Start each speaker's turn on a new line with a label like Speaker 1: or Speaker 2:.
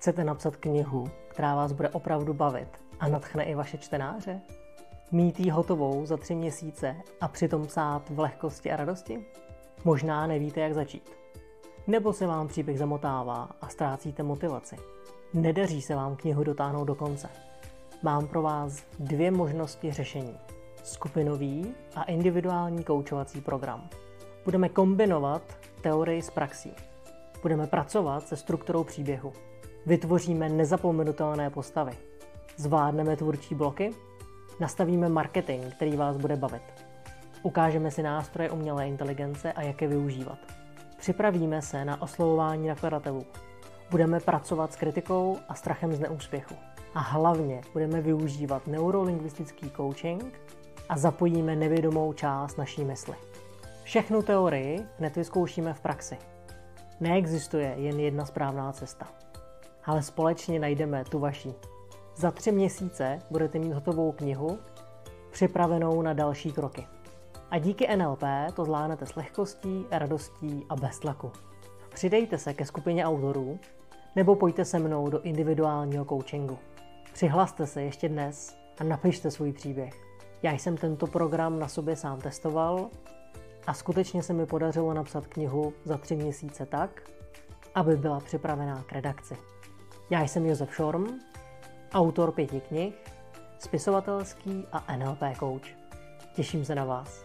Speaker 1: Chcete napsat knihu, která vás bude opravdu bavit a nadchne i vaše čtenáře? Mít ji hotovou za 3 měsíce a přitom psát v lehkosti a radosti? Možná nevíte, jak začít. Nebo se vám příběh zamotává a ztrácíte motivaci. Nedaří se vám knihu dotáhnout do konce. Mám pro vás 2 možnosti řešení. Skupinový a individuální koučovací program. Budeme kombinovat teorii s praxí. Budeme pracovat se strukturou příběhu. Vytvoříme nezapomenutelné postavy. Zvládneme tvůrčí bloky. Nastavíme marketing, který vás bude bavit. Ukážeme si nástroje umělé inteligence a jak je využívat. Připravíme se na oslovování nakladatelů. Budeme pracovat s kritikou a strachem z neúspěchu. A hlavně budeme využívat neurolingvistický coaching a zapojíme nevědomou část naší mysli. Všechnu teorii hned vyzkoušíme v praxi. Neexistuje jen jedna správná cesta, ale společně najdeme tu vaší. Za 3 měsíce budete mít hotovou knihu, připravenou na další kroky. A díky NLP to zvládnete s lehkostí, radostí a bez tlaku. Přidejte se ke skupině autorů nebo pojďte se mnou do individuálního coachingu. Přihlaste se ještě dnes a napište svůj příběh. Já jsem tento program na sobě sám testoval a skutečně se mi podařilo napsat knihu za 3 měsíce tak, aby byla připravená k redakci. Já jsem Josef Šorm, autor 5 knih, spisovatelský a NLP coach. Těším se na vás.